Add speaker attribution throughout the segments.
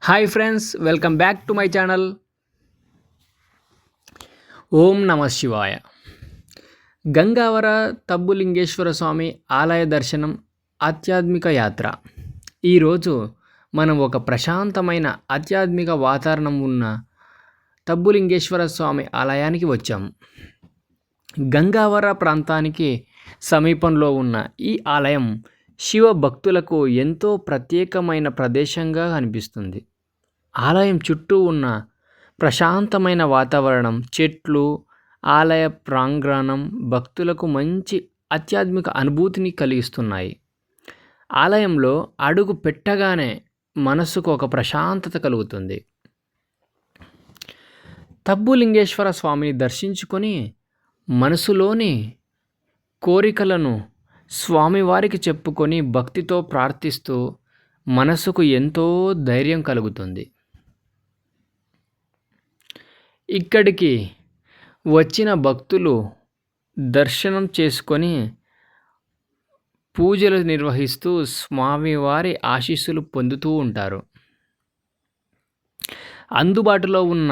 Speaker 1: Hi friends, welcome back to my channel. ఓం నమ శివాయ. గంగావర తబ్బులింగేశ్వర స్వామి ఆలయ దర్శనం, ఆధ్యాత్మిక యాత్ర. ఈరోజు మనం ఒక ప్రశాంతమైన ఆధ్యాత్మిక వాతావరణం ఉన్న తబ్బులింగేశ్వర స్వామి ఆలయానికి వచ్చాము. గంగావర ప్రాంతానికి సమీపంలో ఉన్న ఈ ఆలయం శివ భక్తులకు ఎంతో ప్రత్యేకమైన ప్రదేశంగా అనిపిస్తుంది. ఆలయం చుట్టూ ఉన్న ప్రశాంతమైన వాతావరణం, చెట్లు, ఆలయ ప్రాంగణం భక్తులకు మంచి ఆధ్యాత్మిక అనుభూతిని కలిగిస్తున్నాయి. ఆలయంలో అడుగు పెట్టగానే మనసుకు ఒక ప్రశాంతత కలుగుతుంది. తబ్బులింగేశ్వర స్వామిని దర్శించుకొని మనసులోని కోరికలను స్వామివారికి చెప్పుకొని భక్తితో ప్రార్థిస్తూ మనసుకు ఎంతో ధైర్యం కలుగుతుంది. ఇక్కడికి వచ్చిన భక్తులు దర్శనం చేసుకొని పూజలు నిర్వహిస్తూ స్వామివారి ఆశీస్సులు పొందుతూ ఉంటారు. అందుబాటులో ఉన్న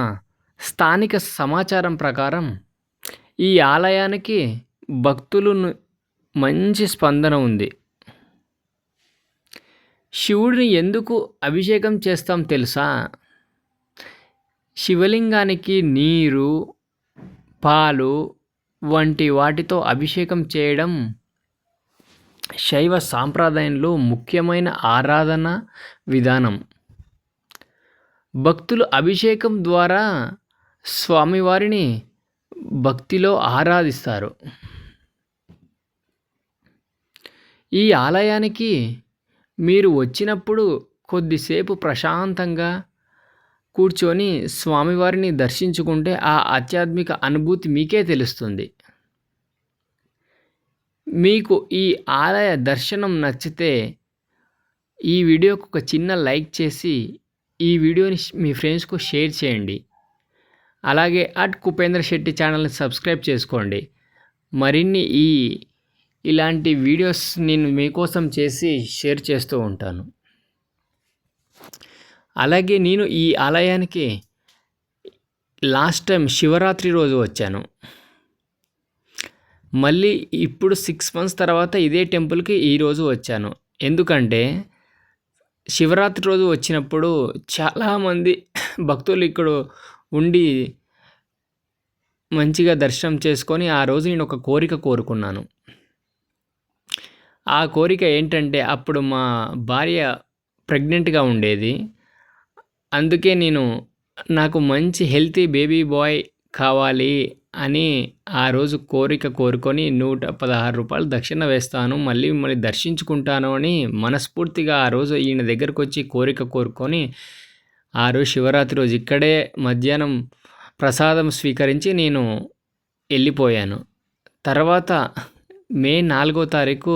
Speaker 1: స్థానిక సమాచారం ప్రకారం ఈ ఆలయానికి భక్తులు మంచి స్పందన ఉంది. శివుడిని ఎందుకు అభిషేకం చేస్తాం తెలుసా? శివలింగానికి నీరు, పాలు వంటి వాటితో అభిషేకం చేయడం శైవ సాంప్రదాయంలో ముఖ్యమైన ఆరాధన విధానం. భక్తులు అభిషేకం ద్వారా స్వామివారిని భక్తిలో ఆరాధిస్తారు. ఈ ఆలయానికి మీరు వచ్చినప్పుడు కొద్దిసేపు ప్రశాంతంగా కూర్చొని స్వామివారిని దర్శించుకుంటే ఆ ఆధ్యాత్మిక అనుభూతి మీకే తెలుస్తుంది. మీకు ఈ ఆలయ దర్శనం నచ్చితే ఈ వీడియోకు ఒక చిన్న లైక్ చేసి ఈ వీడియోని మీ ఫ్రెండ్స్కు షేర్ చేయండి. అలాగే కుపేంద్ర శెట్టి ఛానల్ని సబ్స్క్రైబ్ చేసుకోండి. మరిన్ని ఇలాంటి వీడియోస్ నేను మీకోసం చేసి షేర్ చేస్తూ ఉంటాను. అలాగే నేను ఈ ఆలయానికి లాస్ట్ టైం శివరాత్రి రోజు వచ్చాను. మళ్ళీ ఇప్పుడు 6 months తర్వాత ఇదే టెంపుల్కి ఈరోజు వచ్చాను. ఎందుకంటే శివరాత్రి రోజు వచ్చినప్పుడు చాలామంది భక్తులు ఇక్కడ ఉండి మంచిగా దర్శనం చేసుకొని ఆ రోజు నేను ఒక కోరిక కోరుకున్నాను. ఆ కోరిక ఏంటంటే అప్పుడు మా భార్య ప్రెగ్నెంట్గా ఉండేది. అందుకే నాకు మంచి హెల్తీ బేబీ బాయ్ కావాలి అని ఆ రోజు కోరిక కోరుకొని 116 రూపాయలు దక్షిణ వేస్తాను, మళ్ళీ మిమ్మల్ని దర్శించుకుంటాను అని మనస్ఫూర్తిగా ఆ రోజు ఈయన దగ్గరకు వచ్చి కోరిక కోరుకొని ఆ రోజు శివరాత్రి రోజు ఇక్కడే మధ్యాహ్నం ప్రసాదం స్వీకరించి నేను వెళ్ళిపోయాను. తర్వాత మే 4వ తారీఖు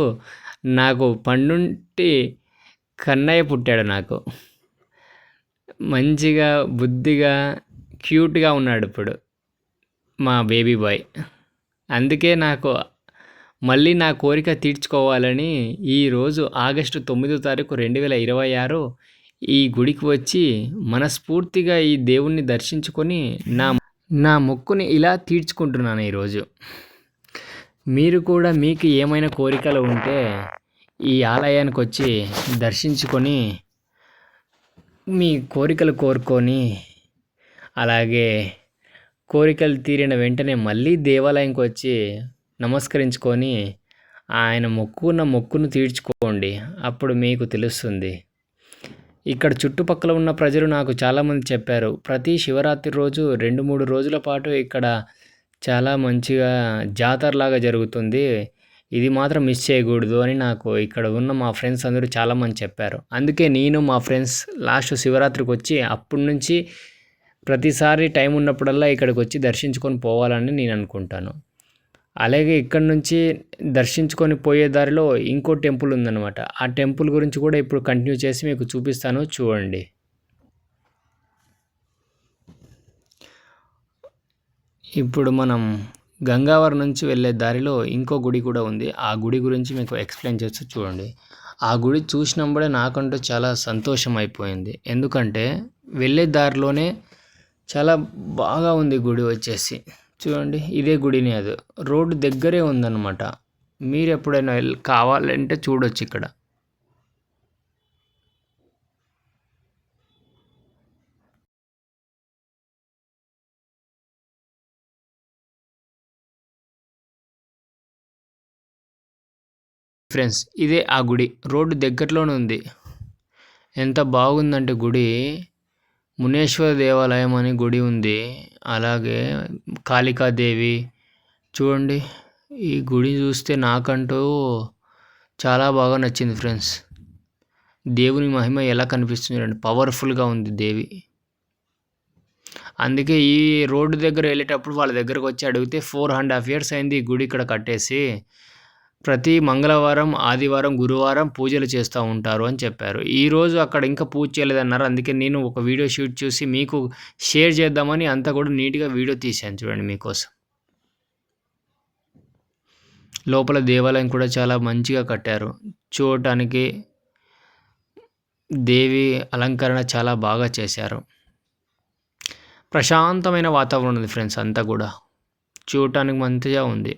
Speaker 1: నాకు పండుంటి కన్నయ్య పుట్టాడు. నాకు మంచిగా బుద్ధిగా క్యూట్గా ఉన్నాడు ఇప్పుడు మా బేబీ బాయ్. అందుకే నాకు మళ్ళీ నా కోరిక తీర్చుకోవాలని ఈరోజు ఆగస్టు 9వ తారీఖు 2026 ఈ గుడికి వచ్చి మనస్ఫూర్తిగా ఈ దేవుణ్ణి దర్శించుకొని నా మొక్కుని ఇలా తీర్చుకుంటున్నాను ఈరోజు. మీరు కూడా మీకు ఏమైనా కోరికలు ఉంటే ఈ ఆలయానికి వచ్చి దర్శించుకొని మీ కోరికలు కోరుకొని, అలాగే కోరికలు తీరిన వెంటనే మళ్ళీ దేవాలయంకి వచ్చి నమస్కరించుకొని ఆయన మొక్కును తీర్చుకోండి. అప్పుడు మీకు తెలుస్తుంది. ఇక్కడ చుట్టుపక్కల ఉన్న ప్రజలు నాకు చాలామంది చెప్పారు, ప్రతి శివరాత్రి రోజు 2-3 రోజుల పాటు ఇక్కడ చాలా మంచిగా జాతరలాగా జరుగుతుంది, ఇది మాత్రం మిస్ చేయకూడదు అని నాకు ఇక్కడ ఉన్న మా ఫ్రెండ్స్ అందరూ చాలామంది చెప్పారు. అందుకే నేను మా ఫ్రెండ్స్ లాస్ట్ శివరాత్రికి వచ్చి అప్పటి నుంచి ప్రతిసారి టైం ఉన్నప్పుడల్లా ఇక్కడికి వచ్చి దర్శించుకొని పోవాలని నేను అనుకుంటాను. అలాగే ఇక్కడ నుంచి దర్శించుకొని పోయే దారిలో ఇంకో టెంపుల్ ఉందన్నమాట. ఆ టెంపుల్ గురించి కూడా ఇప్పుడు కంటిన్యూ చేసి మీకు చూపిస్తాను, చూడండి. ఇప్పుడు మనం గంగావరం నుంచి వెళ్ళే దారిలో ఇంకో గుడి కూడా ఉంది. ఆ గుడి గురించి మీకు ఎక్స్ప్లెయిన్ చేస్తూ చూడండి. ఆ గుడి చూసినప్పుడే నాకంటూ చాలా సంతోషం అయిపోయింది. ఎందుకంటే వెళ్ళే దారిలోనే చాలా బాగా ఉంది గుడి వచ్చేసి. చూడండి ఇదే గుడిని అది. రోడ్డు దగ్గరే ఉందన్నమాట. మీరు ఎప్పుడైనా కావాలంటే చూడొచ్చు ఇక్కడ. ఫ్రెండ్స్ ఇదే ఆ గుడి. రోడ్డు దగ్గరలోనే ఉంది. ఎంత బాగుందంటే గుడి, మునేశ్వర దేవాలయం అని గుడి ఉంది. అలాగే కాళికాదేవి చూడండి. ఈ గుడి చూస్తే నాకంటూ చాలా బాగా నచ్చింది ఫ్రెండ్స్. దేవుని మహిమ ఎలా కనిపిస్తుంది చూడండి, పవర్ఫుల్గా ఉంది దేవి. అందుకే ఈ రోడ్డు దగ్గర వెళ్ళేటప్పుడు వాళ్ళ దగ్గరకు వచ్చి అడిగితే 4.5 years అయింది ఈ గుడి ఇక్కడ కట్టేసి, ప్రతి మంగళవారం, ఆదివారం, గురువారం పూజలు చేస్తూ ఉంటారు అని చెప్పారు. ఈరోజు అక్కడ ఇంకా పూజ చేయలేదన్నారు. అందుకే నేను ఒక వీడియో షూట్ చూసి మీకు షేర్ చేద్దామని అంతా కూడా నీట్గా వీడియో తీశాను చూడండి మీకోసం. లోపల దేవాలయం కూడా చాలా మంచిగా కట్టారు. చూడటానికి దేవి అలంకరణ చాలా బాగా చేశారు. ప్రశాంతమైన వాతావరణం ఉంది ఫ్రెండ్స్. అంతా కూడా చూడటానికి మంచిగా ఉంది.